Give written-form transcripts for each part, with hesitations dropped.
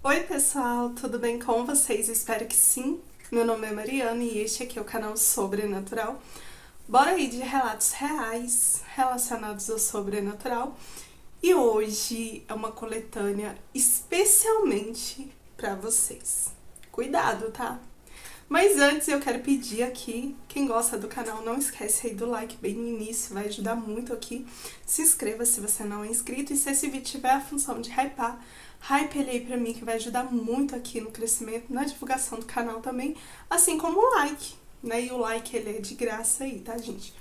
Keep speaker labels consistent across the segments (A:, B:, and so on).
A: Oi pessoal, tudo bem com vocês? Espero que sim. Meu nome é Mariana e este aqui é o canal Sobrenatural. Bora aí de relatos reais relacionados ao sobrenatural. E hoje é uma coletânea especialmente para vocês. Cuidado, tá? Mas antes eu quero pedir aqui, quem gosta do canal, não esquece aí do like bem no início, vai ajudar muito aqui. Se inscreva se você não é inscrito e se esse vídeo tiver a função de hypar, hype ele aí pra mim que vai ajudar muito aqui no crescimento, na divulgação do canal também, assim como o like, né? E o like ele é de graça aí, tá, gente?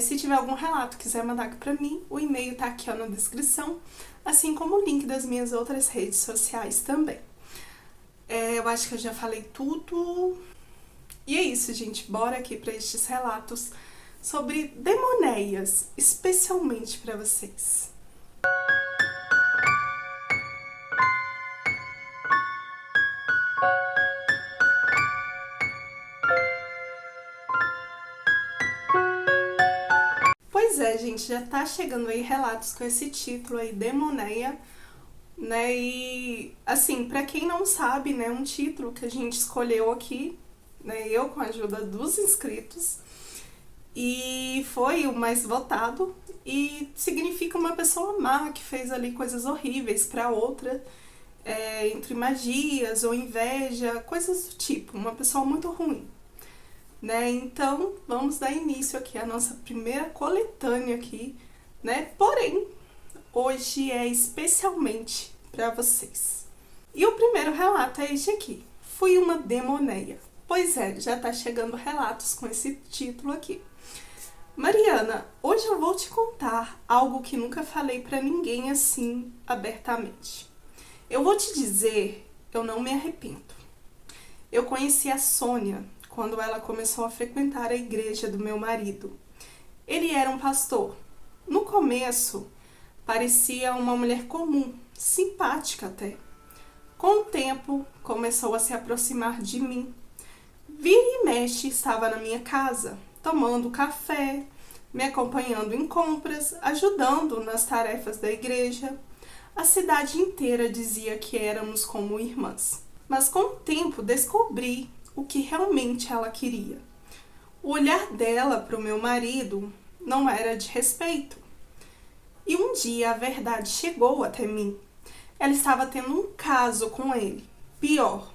A: Se tiver algum relato, quiser mandar aqui pra mim, o e-mail tá aqui ó, na descrição, assim como o link das minhas outras redes sociais também. Eu acho que eu já falei tudo. E é isso, gente. Bora aqui para estes relatos sobre demoneias, especialmente para vocês. Pois é, gente, já tá chegando aí relatos com esse título aí, Demoneia, né? E assim, para quem não sabe, né, um título que a gente escolheu aqui, né, eu com a ajuda dos inscritos, e foi o mais votado e significa uma pessoa má que fez ali coisas horríveis para outra, entre magias ou inveja, coisas do tipo, uma pessoa muito ruim, né? Então vamos dar início aqui à nossa primeira coletânea aqui, né? Porém, hoje é especialmente para vocês. E o primeiro relato é este aqui. Fui uma demoneia. Pois é, já tá chegando relatos com esse título aqui. Mariana, hoje eu vou te contar algo que nunca falei pra ninguém assim, abertamente. Eu vou te dizer, eu não me arrependo. Eu conheci a Sônia quando ela começou a frequentar a igreja do meu marido. Ele era um pastor. No começo, parecia uma mulher comum, simpática até. Com o tempo, começou a se aproximar de mim. Vira e mexe estava na minha casa, tomando café, me acompanhando em compras, ajudando nas tarefas da igreja. A cidade inteira dizia que éramos como irmãs. Mas com o tempo descobri o que realmente ela queria. O olhar dela para o meu marido não era de respeito. E um dia a verdade chegou até mim. Ela estava tendo um caso com ele. Pior,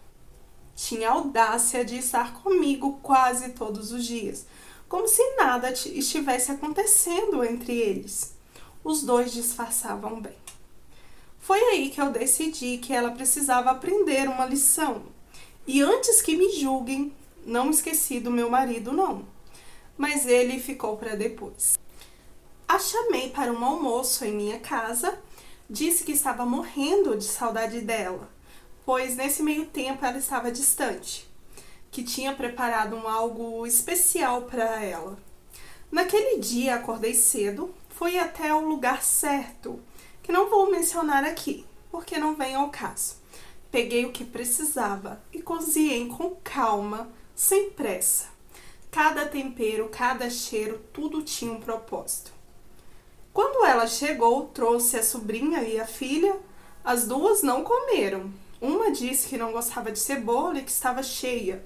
A: tinha a audácia de estar comigo quase todos os dias, como se nada estivesse acontecendo entre eles. Os dois disfarçavam bem. Foi aí que eu decidi que ela precisava aprender uma lição. E antes que me julguem, não esqueci do meu marido, não. Mas ele ficou para depois. A chamei para um almoço em minha casa, disse que estava morrendo de saudade dela, pois nesse meio tempo ela estava distante, que tinha preparado algo especial para ela. Naquele dia acordei cedo, fui até o lugar certo, que não vou mencionar aqui, porque não vem ao caso. Peguei o que precisava e cozinhei com calma, sem pressa. Cada tempero, cada cheiro, tudo tinha um propósito. Quando ela chegou, trouxe a sobrinha e a filha. As duas não comeram. Uma disse que não gostava de cebola e que estava cheia.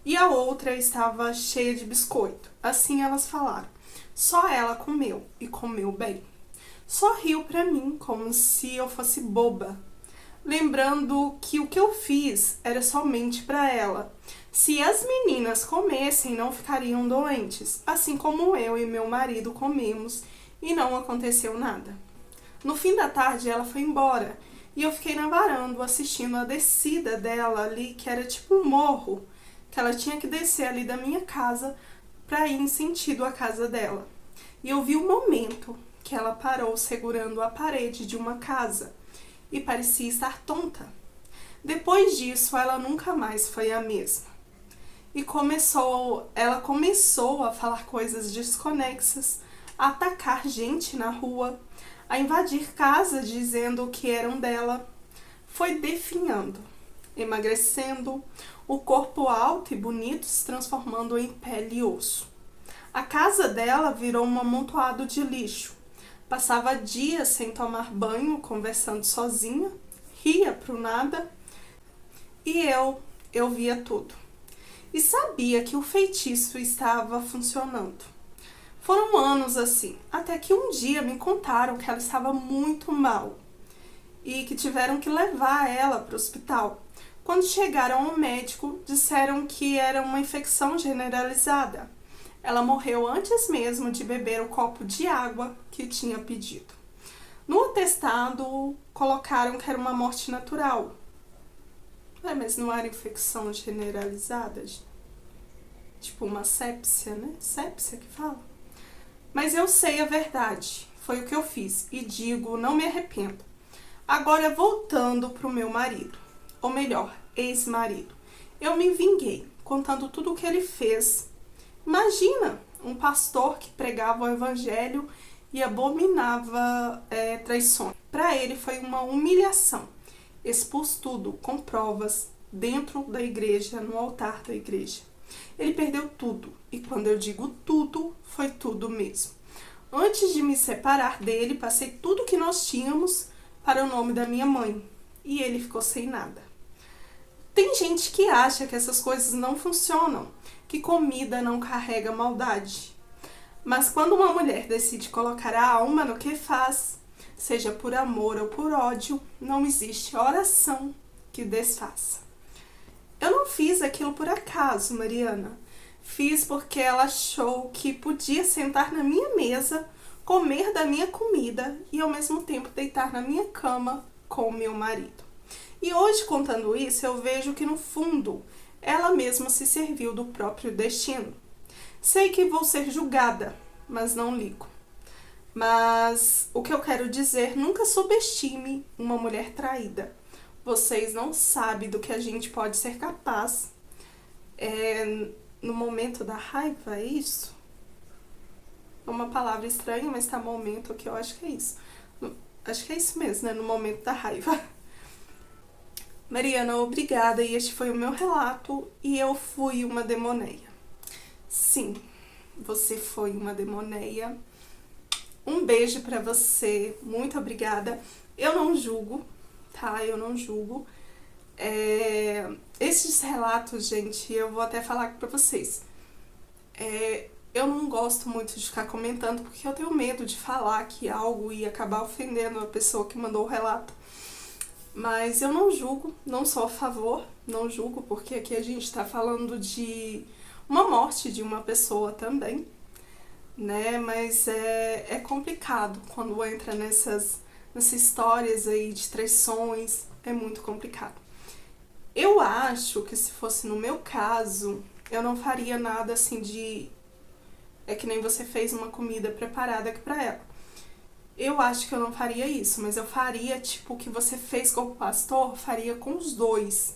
A: E a outra estava cheia de biscoito. Assim elas falaram. Só ela comeu, e comeu bem. Sorriu para mim como se eu fosse boba, lembrando que o que eu fiz era somente para ela. Se as meninas comessem, não ficariam doentes, assim como eu e meu marido comemos e não aconteceu nada. No fim da tarde ela foi embora e eu fiquei na varanda assistindo a descida dela ali, que era tipo um morro, que ela tinha que descer ali da minha casa para ir em sentido à casa dela. E eu vi o momento que ela parou segurando a parede de uma casa e parecia estar tonta. Depois disso, ela nunca mais foi a mesma. E ela começou a falar coisas desconexas, a atacar gente na rua, a invadir casas dizendo que eram dela. Foi definhando, emagrecendo, o corpo alto e bonito se transformando em pele e osso. A casa dela virou um amontoado de lixo. Passava dias sem tomar banho, conversando sozinha, ria pro nada. E eu via tudo. E sabia que o feitiço estava funcionando. Foram anos assim, até que um dia me contaram que ela estava muito mal e que tiveram que levar ela para o hospital. Quando chegaram ao médico, disseram que era uma infecção generalizada. Ela morreu antes mesmo de beber o copo de água que tinha pedido. No atestado, colocaram que era uma morte natural. Mas não era infecção generalizada? Tipo uma sépsia, né? Sépsia que fala? Mas eu sei a verdade. Foi o que eu fiz. E digo, não me arrependo. Agora, voltando pro meu marido. Ou melhor, ex-marido. Eu me vinguei, contando tudo o que ele fez. Imagina, um pastor que pregava o evangelho e abominava traições. Para ele foi uma humilhação. Expus tudo com provas dentro da igreja, no altar da igreja. Ele perdeu tudo, e quando eu digo tudo, foi tudo mesmo. Antes de me separar dele, passei tudo que nós tínhamos para o nome da minha mãe, e ele ficou sem nada. Tem gente que acha que essas coisas não funcionam, que comida não carrega maldade. Mas quando uma mulher decide colocar a alma no que faz, seja por amor ou por ódio, não existe oração que desfaça. Eu não fiz aquilo por acaso, Mariana. Fiz porque ela achou que podia sentar na minha mesa, comer da minha comida e ao mesmo tempo deitar na minha cama com o meu marido. E hoje, contando isso, eu vejo que no fundo ela mesma se serviu do próprio destino. Sei que vou ser julgada, mas não ligo. Mas o que eu quero dizer, nunca subestime uma mulher traída. Vocês não sabem do que a gente pode ser capaz no momento da raiva, é isso? É uma palavra estranha, mas tá momento que eu acho que é isso. Acho que é isso mesmo, né? No momento da raiva. Mariana, obrigada. E este foi o meu relato e eu fui uma demoneia. Sim, você foi uma demoneia. Um beijo pra você. Muito obrigada. Eu não julgo, tá? Eu não julgo. Esses relatos, gente, eu vou até falar pra vocês. Eu não gosto muito de ficar comentando porque eu tenho medo de falar que algo ia acabar ofendendo a pessoa que mandou o relato. Mas eu não julgo, não sou a favor, não julgo, porque aqui a gente tá falando de uma morte de uma pessoa também, né? Mas é complicado quando entra nessas histórias aí de traições, é muito complicado. Eu acho que se fosse no meu caso, eu não faria nada assim de... É que nem você fez uma comida preparada aqui pra ela. Eu acho que eu não faria isso, mas eu faria tipo o que você fez com o pastor, faria com os dois,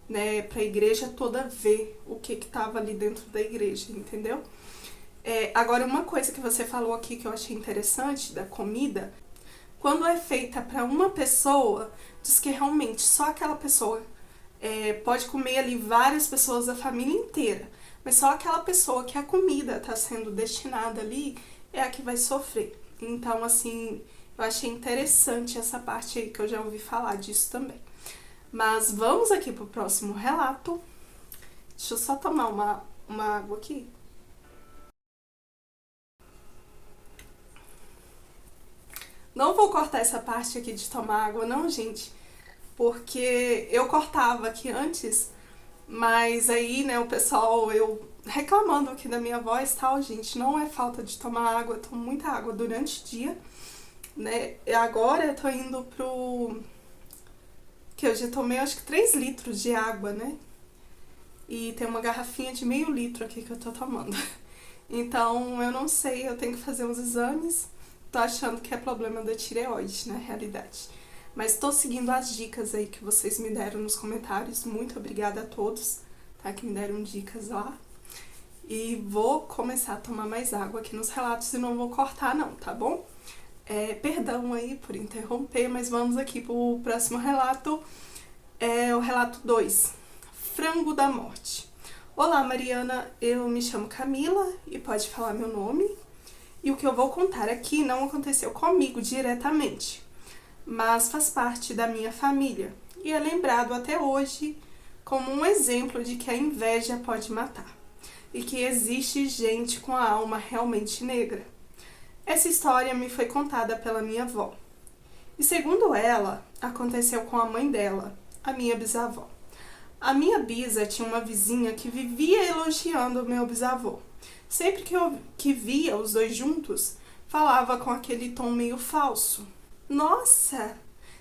A: né? Pra igreja toda ver o que tava ali dentro da igreja, entendeu? Agora, uma coisa que você falou aqui que eu achei interessante da comida, quando é feita para uma pessoa, diz que realmente só aquela pessoa pode comer ali várias pessoas da família inteira, mas só aquela pessoa que a comida está sendo destinada ali é a que vai sofrer. Então, assim, eu achei interessante essa parte aí que eu já ouvi falar disso também. Mas vamos aqui pro próximo relato. Deixa eu só tomar uma água aqui. Não vou cortar essa parte aqui de tomar água, não, gente, porque eu cortava aqui antes, mas aí, né, o pessoal, eu reclamando aqui da minha voz e tal, gente, não é falta de tomar água, eu tomo muita água durante o dia, né, e agora eu tô indo que eu já tomei, acho que 3 litros de água, né, e tem uma garrafinha de meio litro aqui que eu tô tomando. Então, eu não sei, eu tenho que fazer uns exames, tô achando que é problema da tireoide, na realidade. Mas tô seguindo as dicas aí que vocês me deram nos comentários. Muito obrigada a todos, tá? Que me deram dicas lá. E vou começar a tomar mais água aqui nos relatos e não vou cortar não, tá bom? Perdão aí por interromper, mas vamos aqui pro próximo relato. O relato 2. Frango da morte. Olá, Mariana. Eu me chamo Camila e pode falar meu nome. E o que eu vou contar aqui não aconteceu comigo diretamente, mas faz parte da minha família e é lembrado até hoje como um exemplo de que a inveja pode matar e que existe gente com a alma realmente negra. Essa história me foi contada pela minha avó. E segundo ela, aconteceu com a mãe dela, a minha bisavó. A minha bisa tinha uma vizinha que vivia elogiando o meu bisavô. Sempre que via os dois juntos, falava com aquele tom meio falso. Nossa,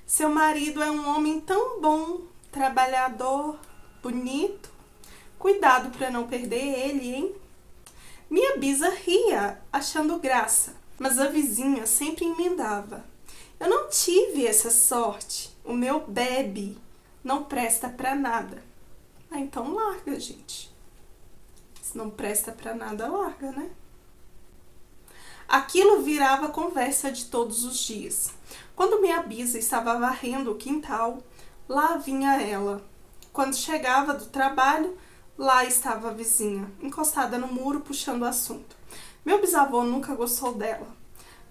A: seu marido é um homem tão bom, trabalhador, bonito. Cuidado para não perder ele, hein? Minha bisa ria, achando graça, mas a vizinha sempre emendava. Eu não tive essa sorte. O meu bebe não presta pra nada. Ah, então larga, gente. Se não presta pra nada, larga, né? Aquilo virava conversa de todos os dias. Quando minha bisa estava varrendo o quintal, lá vinha ela. Quando chegava do trabalho, lá estava a vizinha, encostada no muro, puxando o assunto. Meu bisavô nunca gostou dela,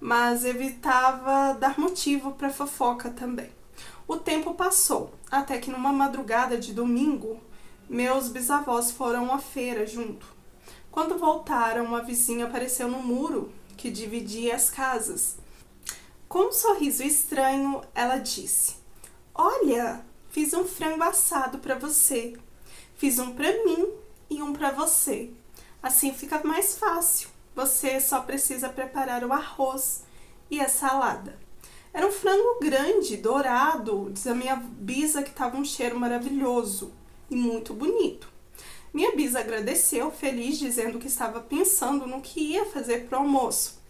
A: mas evitava dar motivo para fofoca também. O tempo passou, até que numa madrugada de domingo, meus bisavós foram à feira junto. Quando voltaram, a vizinha apareceu no muro que dividia as casas. Com um sorriso estranho, ela disse: Olha, fiz um frango assado para você. Fiz um para mim e um para você. Assim fica mais fácil. Você só precisa preparar o arroz e a salada. Era um frango grande, dourado, diz a minha bisa que estava um cheiro maravilhoso e muito bonito. Minha bisa agradeceu, feliz, dizendo que estava pensando no que ia fazer para o almoço.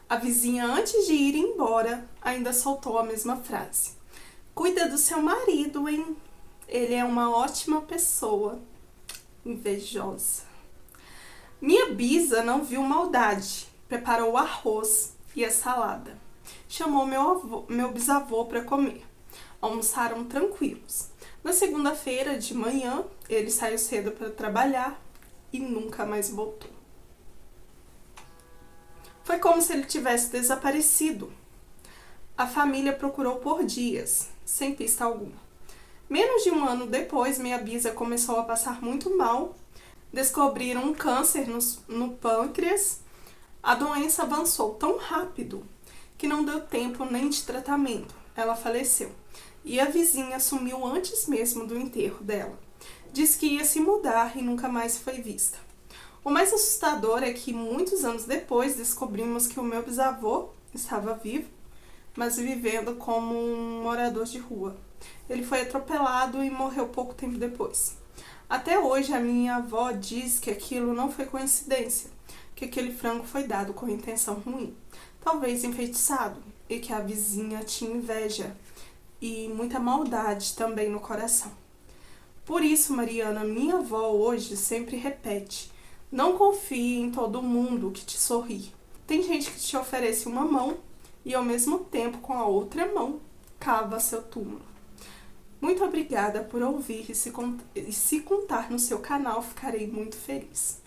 A: A vizinha, antes de ir embora, ainda soltou a mesma frase. Cuida do seu marido, hein? Ele é uma ótima pessoa. Invejosa. Minha bisa não viu maldade. Preparou o arroz e a salada. Chamou meu bisavô para comer. Almoçaram tranquilos. Na segunda-feira de manhã, ele saiu cedo para trabalhar e nunca mais voltou. Foi como se ele tivesse desaparecido. A família procurou por dias, sem pista alguma. Menos de um ano depois, minha bisa começou a passar muito mal. Descobriram um câncer no pâncreas. A doença avançou tão rápido que não deu tempo nem de tratamento. Ela faleceu. E a vizinha sumiu antes mesmo do enterro dela. Diz que ia se mudar e nunca mais foi vista. O mais assustador é que muitos anos depois descobrimos que o meu bisavô estava vivo, mas vivendo como um morador de rua. Ele foi atropelado e morreu pouco tempo depois. Até hoje a minha avó diz que aquilo não foi coincidência, que aquele frango foi dado com intenção ruim, talvez enfeitiçado, e que a vizinha tinha inveja e muita maldade também no coração. Por isso, Mariana, minha avó hoje sempre repete: não confie em todo mundo que te sorri. Tem gente que te oferece uma mão e ao mesmo tempo com a outra mão cava seu túmulo. Muito obrigada por ouvir e se contar no seu canal, ficarei muito feliz.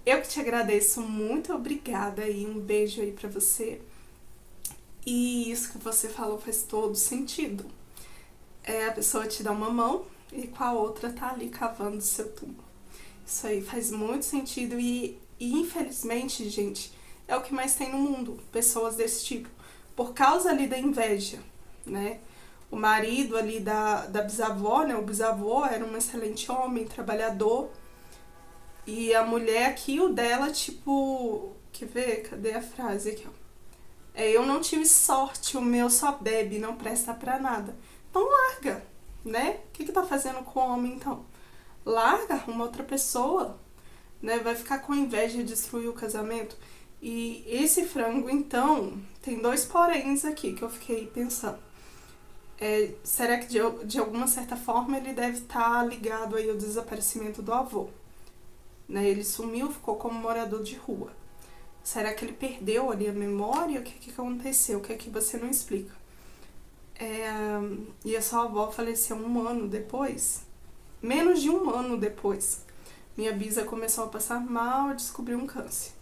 A: Eu que te agradeço, muito obrigada e um beijo aí pra você. E isso que você falou faz todo sentido. A pessoa te dá uma mão e com a outra tá ali cavando seu túmulo. Isso aí faz muito sentido e infelizmente, gente, é o que mais tem no mundo, pessoas desse tipo. Por causa ali da inveja, né? O marido ali da bisavó, né? O bisavô era um excelente homem, trabalhador. E a mulher aqui, o dela, tipo... Quer ver? Cadê a frase aqui, ó? Eu não tive sorte, o meu só bebe, não presta pra nada. Então larga, né? O que tá fazendo com o homem, então? Larga, arruma outra pessoa, né? Vai ficar com inveja e destruir o casamento. E esse frango, então, tem dois poréns aqui que eu fiquei pensando. Será que de alguma certa forma ele deve estar ligado aí ao desaparecimento do avô? Né? Ele sumiu, ficou como morador de rua. Será que ele perdeu ali a memória? O que aconteceu? O que é que você não explica? E a sua avó faleceu um ano depois. Menos de um ano depois. Minha bisa começou a passar mal e descobriu um câncer.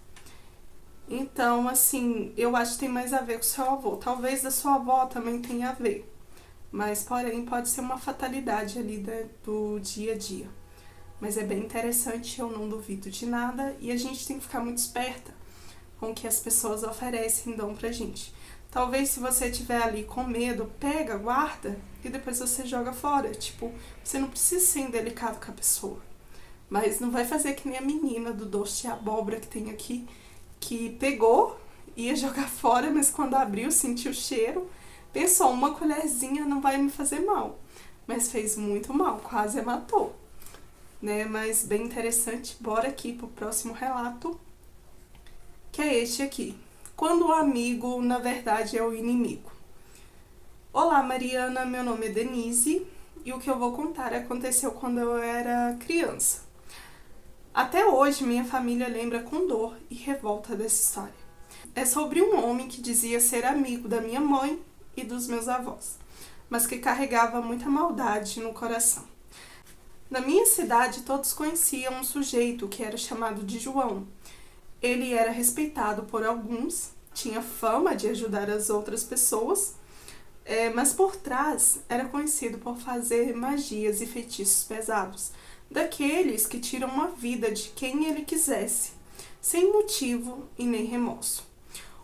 A: Então, assim, eu acho que tem mais a ver com o seu avô. Talvez da sua avó também tenha a ver. Mas, porém, pode ser uma fatalidade ali do dia a dia. Mas é bem interessante, eu não duvido de nada. E a gente tem que ficar muito esperta com o que as pessoas oferecem e dão pra gente. Talvez se você estiver ali com medo, pega, guarda e depois você joga fora. Tipo, você não precisa ser indelicado com a pessoa. Mas não vai fazer que nem a menina do doce de abóbora que tem aqui, que pegou, ia jogar fora, mas quando abriu, sentiu o cheiro, pensou, uma colherzinha não vai me fazer mal. Mas fez muito mal, quase a matou. Né? Mas bem interessante, bora aqui pro próximo relato, que é este aqui. Quando o amigo, na verdade, é o inimigo. Olá, Mariana, meu nome é Denise e o que eu vou contar aconteceu quando eu era criança. Até hoje, minha família lembra com dor e revolta dessa história. É sobre um homem que dizia ser amigo da minha mãe e dos meus avós, mas que carregava muita maldade no coração. Na minha cidade, todos conheciam um sujeito que era chamado de João. Ele era respeitado por alguns, tinha fama de ajudar as outras pessoas, mas por trás era conhecido por fazer magias e feitiços pesados, daqueles que tiram a vida de quem ele quisesse, sem motivo e nem remorso.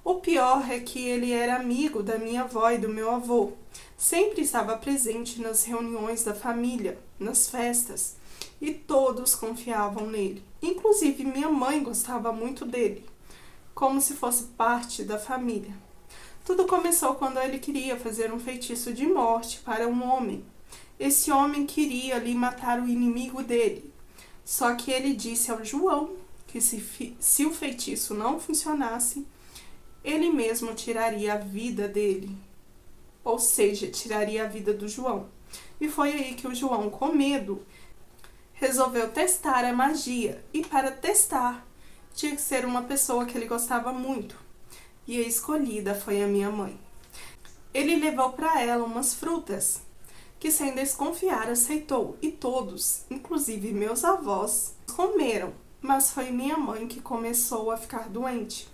A: O pior é que ele era amigo da minha avó e do meu avô. Sempre estava presente nas reuniões da família, nas festas, e todos confiavam nele. Inclusive minha mãe gostava muito dele, como se fosse parte da família. Tudo começou quando ele queria fazer um feitiço de morte para um homem. Esse homem queria ali matar o inimigo dele. Só que ele disse ao João que se o feitiço não funcionasse, ele mesmo tiraria a vida dele. Ou seja, tiraria a vida do João. E foi aí que o João, com medo, resolveu testar a magia. E para testar, tinha que ser uma pessoa que ele gostava muito. E a escolhida foi a minha mãe. Ele levou para ela umas frutas, que sem desconfiar aceitou, e todos, inclusive meus avós, comeram. Mas foi minha mãe que começou a ficar doente,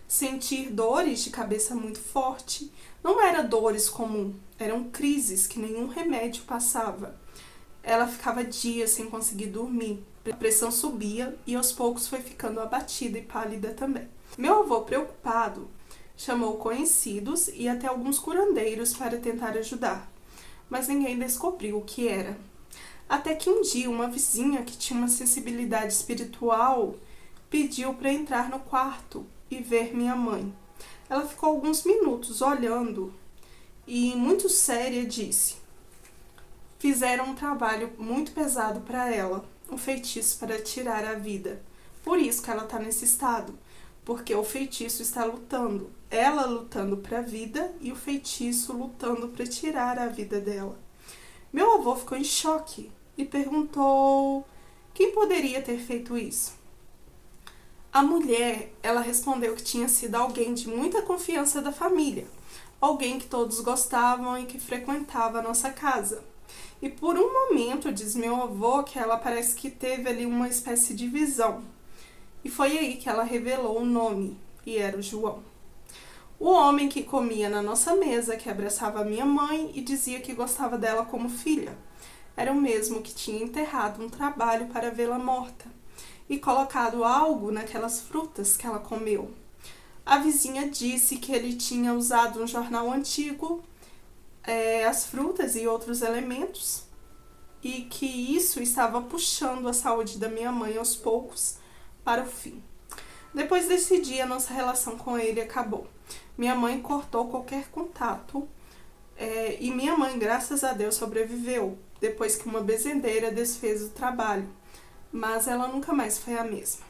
A: sentir dores de cabeça muito forte. Não eram dores comuns, eram crises que nenhum remédio passava. Ela ficava dias sem conseguir dormir, a pressão subia e aos poucos foi ficando abatida e pálida também. Meu avô, preocupado, chamou conhecidos e até alguns curandeiros para tentar ajudar, mas ninguém descobriu o que era. Até que um dia uma vizinha que tinha uma sensibilidade espiritual pediu para entrar no quarto e ver minha mãe. Ela ficou alguns minutos olhando e, muito séria, disse: fizeram um trabalho muito pesado para ela, um feitiço para tirar a vida. Por isso que ela está nesse estado, porque o feitiço está lutando, ela lutando para a vida e o feitiço lutando para tirar a vida dela. Meu avô ficou em choque e perguntou quem poderia ter feito isso. A mulher, ela respondeu que tinha sido alguém de muita confiança da família, alguém que todos gostavam e que frequentava a nossa casa. E por um momento, diz meu avô, que ela parece que teve ali uma espécie de visão. E foi aí que ela revelou o nome, e era o João. O homem que comia na nossa mesa, que abraçava a minha mãe e dizia que gostava dela como filha. Era o mesmo que tinha enterrado um trabalho para vê-la morta e colocado algo naquelas frutas que ela comeu. A vizinha disse que ele tinha usado um jornal antigo, as frutas e outros elementos, e que isso estava puxando a saúde da minha mãe aos poucos para o fim. Depois desse dia, nossa relação com ele acabou. Minha mãe cortou qualquer contato e minha mãe, graças a Deus, sobreviveu depois que uma bezendeira desfez o trabalho, mas ela nunca mais foi a mesma.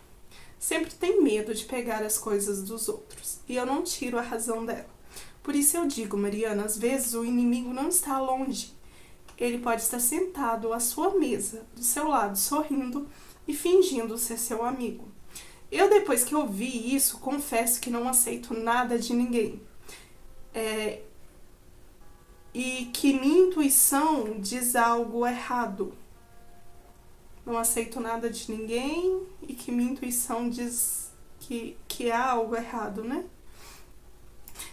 A: Sempre tem medo de pegar as coisas dos outros e eu não tiro a razão dela. Por isso eu digo, Mariana, às vezes o inimigo não está longe. Ele pode estar sentado à sua mesa, do seu lado, sorrindo e fingindo ser seu amigo. Eu, depois que eu vi isso, confesso que não aceito nada de ninguém. E que minha intuição diz algo errado. Não aceito nada de ninguém e que minha intuição diz que há algo errado, né?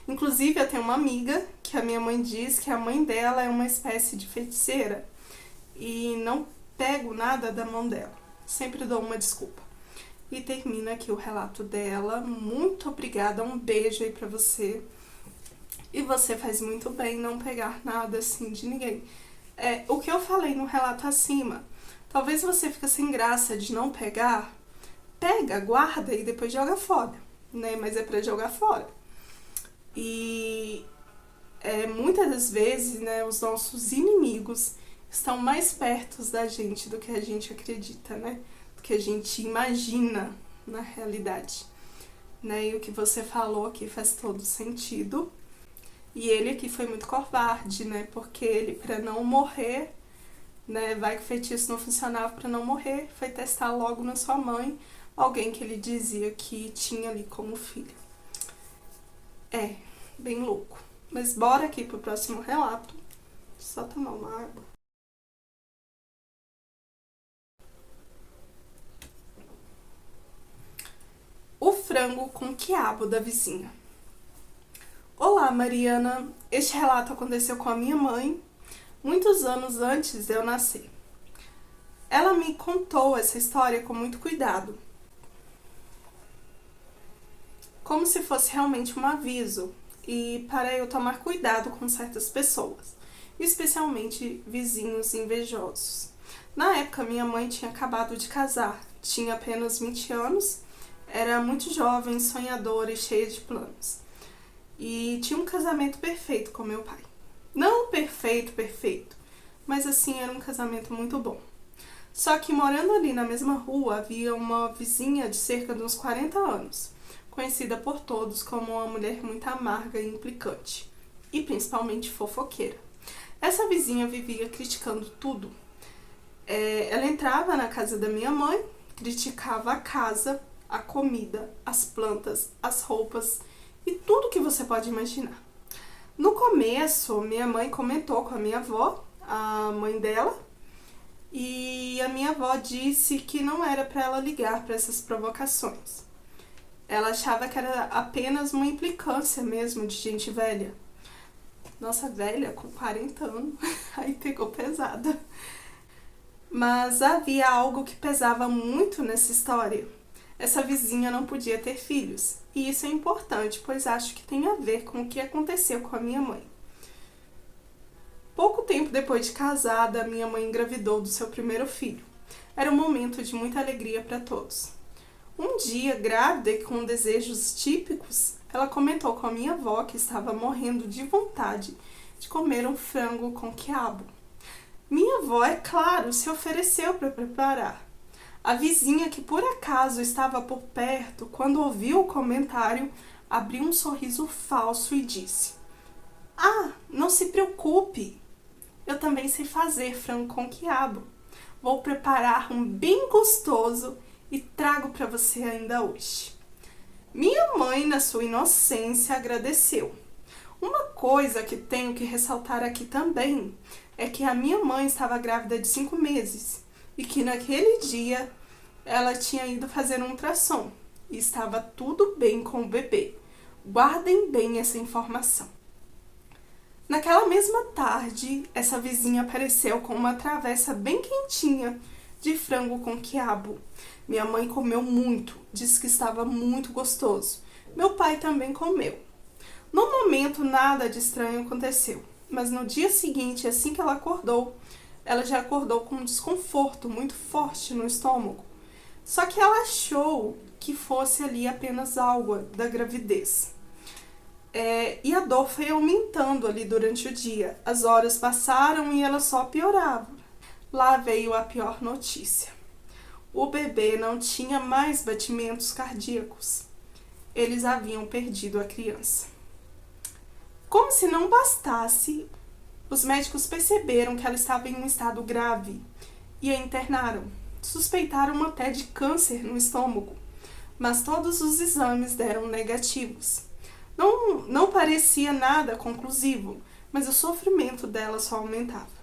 A: Inclusive, eu tenho uma amiga que a minha mãe diz que a mãe dela é uma espécie de feiticeira e não pego nada da mão dela. Sempre dou uma desculpa. E termina aqui o relato dela. Muito obrigada, um beijo aí pra você. E você faz muito bem não pegar nada assim de ninguém. O que eu falei no relato acima, talvez você fique sem graça de não pegar, pega, guarda e depois joga fora, né? Mas é pra jogar fora. E muitas das vezes, né, os nossos inimigos estão mais perto da gente do que a gente acredita, né? Do que a gente imagina na realidade. Né? E o que você falou aqui faz todo sentido. E ele aqui foi muito covarde, né? Porque ele, pra não morrer, né? Vai que o feitiço não funcionava, pra não morrer, foi testar logo na sua mãe alguém que ele dizia que tinha ali como filho. Bem louco. Mas bora aqui pro próximo relato. Só tomar uma água. O frango com quiabo da vizinha. Olá, Mariana. Este relato aconteceu com a minha mãe muitos anos antes de eu nascer. Ela me contou essa história com muito cuidado, como se fosse realmente um aviso e para eu tomar cuidado com certas pessoas, especialmente vizinhos invejosos. Na época, minha mãe tinha acabado de casar, tinha apenas 20 anos, era muito jovem, sonhadora e cheia de planos. E tinha um casamento perfeito com meu pai. Não perfeito, mas assim, era um casamento muito bom. Só que morando ali na mesma rua, havia uma vizinha de cerca de uns 40 anos, conhecida por todos como uma mulher muito amarga e implicante, e principalmente fofoqueira. Essa vizinha vivia criticando tudo. Ela entrava na casa da minha mãe, criticava a casa, a comida, as plantas, as roupas e tudo que você pode imaginar. No começo, minha mãe comentou com a minha avó, a mãe dela, e a minha avó disse que não era para ela ligar para essas provocações. Ela achava que era apenas uma implicância mesmo de gente velha. Nossa, velha com 40 anos, aí pegou pesada. Mas havia algo que pesava muito nessa história. Essa vizinha não podia ter filhos. E isso é importante, pois acho que tem a ver com o que aconteceu com a minha mãe. Pouco tempo depois de casada, minha mãe engravidou do seu primeiro filho. Era um momento de muita alegria para todos. Um dia, grávida e com desejos típicos, ela comentou com a minha avó que estava morrendo de vontade de comer um frango com quiabo. Minha avó, é claro, se ofereceu para preparar. A vizinha, que por acaso estava por perto, quando ouviu o comentário, abriu um sorriso falso e disse: "Ah, não se preocupe, eu também sei fazer frango com quiabo. Vou preparar um bem gostoso e trago para você ainda hoje." Minha mãe, na sua inocência, agradeceu. Uma coisa que tenho que ressaltar aqui também é que a minha mãe estava grávida de 5 meses e que naquele dia ela tinha ido fazer um ultrassom e estava tudo bem com o bebê. Guardem bem essa informação. Naquela mesma tarde, essa vizinha apareceu com uma travessa bem quentinha de frango com quiabo. Minha mãe comeu muito, disse que estava muito gostoso. Meu pai também comeu. No momento, nada de estranho aconteceu, mas no dia seguinte, assim que ela acordou, ela já acordou com um desconforto muito forte no estômago. Só que ela achou que fosse ali apenas algo da gravidez. E a dor foi aumentando ali durante o dia. As horas passaram e ela só piorava. Lá veio a pior notícia. O bebê não tinha mais batimentos cardíacos. Eles haviam perdido a criança. Como se não bastasse, os médicos perceberam que ela estava em um estado grave e a internaram. Suspeitaram até de câncer no estômago, mas todos os exames deram negativos. Não parecia nada conclusivo, mas o sofrimento dela só aumentava.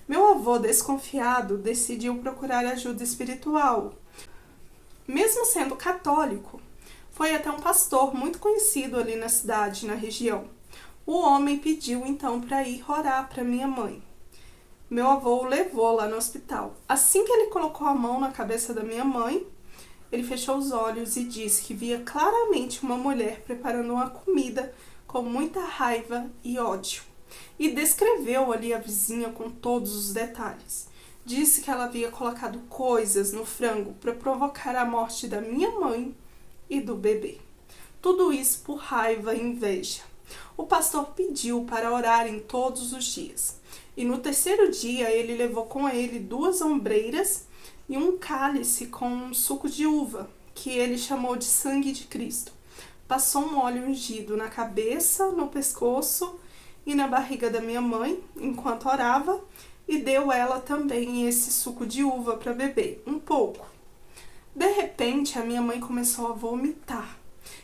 A: Meu avô, desconfiado, decidiu procurar ajuda espiritual. Mesmo sendo católico, foi até um pastor muito conhecido ali na cidade, na região. O homem pediu então para ir orar para minha mãe. Meu avô o levou lá no hospital. Assim que ele colocou a mão na cabeça da minha mãe, ele fechou os olhos e disse que via claramente uma mulher preparando uma comida com muita raiva e ódio. E descreveu ali a vizinha com todos os detalhes. Disse que ela havia colocado coisas no frango para provocar a morte da minha mãe e do bebê. Tudo isso por raiva e inveja. O pastor pediu para orarem todos os dias. E no terceiro dia ele levou com ele 2 ombreiras e um cálice com um suco de uva, que ele chamou de sangue de Cristo. Passou um óleo ungido na cabeça, no pescoço e na barriga da minha mãe, enquanto orava, e deu ela também esse suco de uva para beber, um pouco. De repente, a minha mãe começou a vomitar,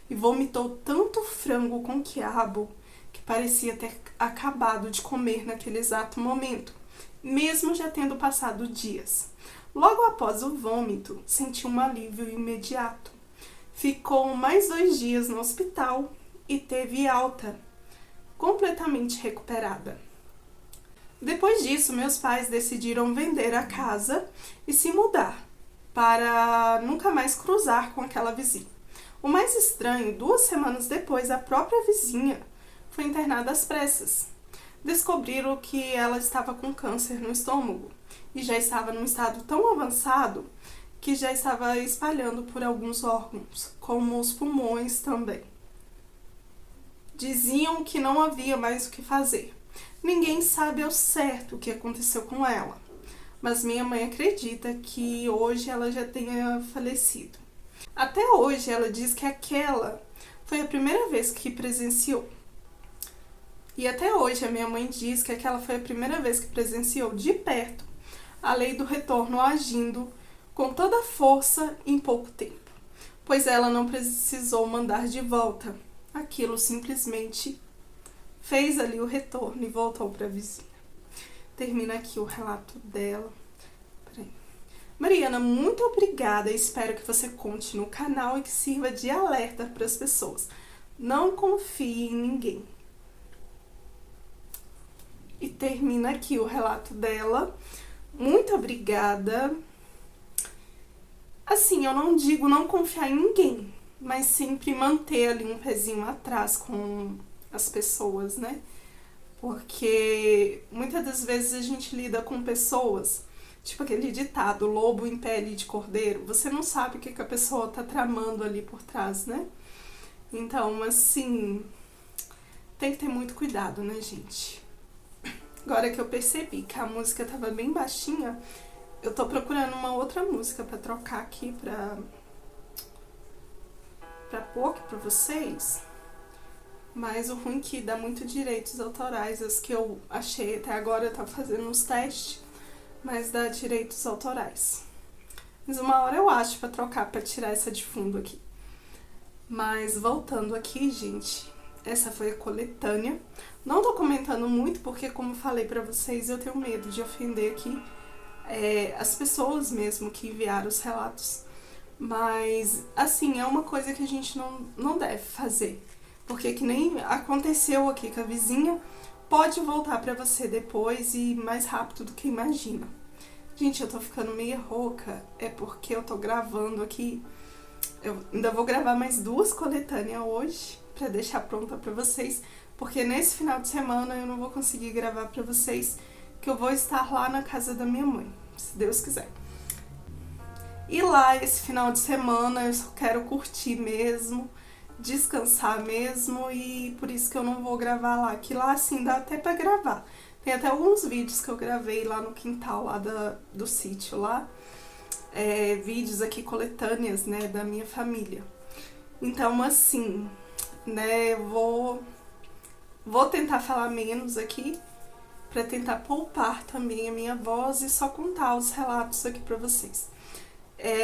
A: e vomitou tanto frango com quiabo, que parecia ter acabado de comer naquele exato momento, mesmo já tendo passado dias. Logo após o vômito, senti um alívio imediato. Ficou mais 2 dias no hospital e teve alta, completamente recuperada. Depois disso, meus pais decidiram vender a casa e se mudar, para nunca mais cruzar com aquela vizinha. O mais estranho, 2 semanas depois, a própria vizinha foi internada às pressas. Descobriram que ela estava com câncer no estômago e já estava num estado tão avançado que já estava espalhando por alguns órgãos, como os pulmões também. Diziam que não havia mais o que fazer. Ninguém sabe ao certo o que aconteceu com ela, mas minha mãe acredita que hoje ela já tenha falecido. Até hoje ela diz que aquela foi a primeira vez que presenciou. E até hoje a minha mãe diz que aquela foi a primeira vez que presenciou de perto a lei do retorno agindo com toda a força em pouco tempo, pois ela não precisou mandar de volta. Aquilo simplesmente fez ali o retorno e voltou para a vizinha. Termina aqui o relato dela. Peraí. Mariana, muito obrigada. Espero que você conte no canal e que sirva de alerta para as pessoas. Não confie em ninguém. E termina aqui o relato dela. Muito obrigada. Assim, eu não digo não confiar em ninguém, mas sempre manter ali um pezinho atrás com as pessoas, né? Porque muitas das vezes a gente lida com pessoas, tipo aquele ditado, lobo em pele de cordeiro, você não sabe o que a pessoa tá tramando ali por trás, né? Então, assim, tem que ter muito cuidado, né, gente? Agora que eu percebi que a música tava bem baixinha, eu tô procurando uma outra música pra trocar aqui pra pôr aqui pra vocês. Mas o ruim é que dá muito direitos autorais. As que eu achei até agora, eu tava fazendo uns testes, mas dá direitos autorais. Mas uma hora eu acho pra trocar, pra tirar essa de fundo aqui. Mas voltando aqui, gente, essa foi a coletânea. Não tô comentando muito porque, como eu falei pra vocês, eu tenho medo de ofender aqui as pessoas mesmo que enviaram os relatos. Mas, assim, é uma coisa que a gente não deve fazer. Porque que nem aconteceu aqui com a vizinha, pode voltar pra você depois e mais rápido do que imagina. Gente, eu tô ficando meio rouca, é porque eu tô gravando aqui. Eu ainda vou gravar mais 2 coletâneas hoje, pra deixar pronta pra vocês. Porque nesse final de semana eu não vou conseguir gravar pra vocês, que eu vou estar lá na casa da minha mãe, se Deus quiser. E lá, esse final de semana, eu só quero curtir mesmo, descansar mesmo, e por isso que eu não vou gravar lá, que lá assim dá até pra gravar. Tem até alguns vídeos que eu gravei lá no quintal lá do sítio lá, vídeos aqui coletâneas, né, da minha família. Então, assim, né, eu vou tentar falar menos aqui, pra tentar poupar também a minha voz e só contar os relatos aqui pra vocês.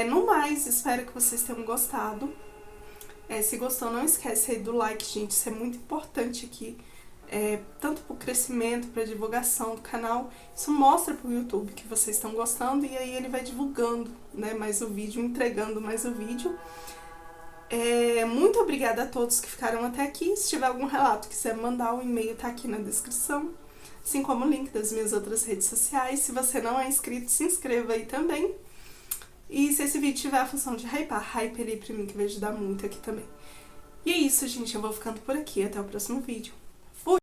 A: No mais, espero que vocês tenham gostado. Se gostou, não esquece aí do like, gente, isso é muito importante aqui, tanto pro crescimento, pra divulgação do canal. Isso mostra pro YouTube que vocês estão gostando e aí ele vai divulgando, né, mais o vídeo, entregando mais o vídeo. Muito obrigada a todos que ficaram até aqui. Se tiver algum relato, quiser mandar, o e-mail tá aqui na descrição, assim como o link das minhas outras redes sociais. Se você não é inscrito, se inscreva aí também. E se esse vídeo tiver a função de hypar, hype ele pra mim, que vai ajudar muito aqui também. E é isso, gente. Eu vou ficando por aqui. Até o próximo vídeo.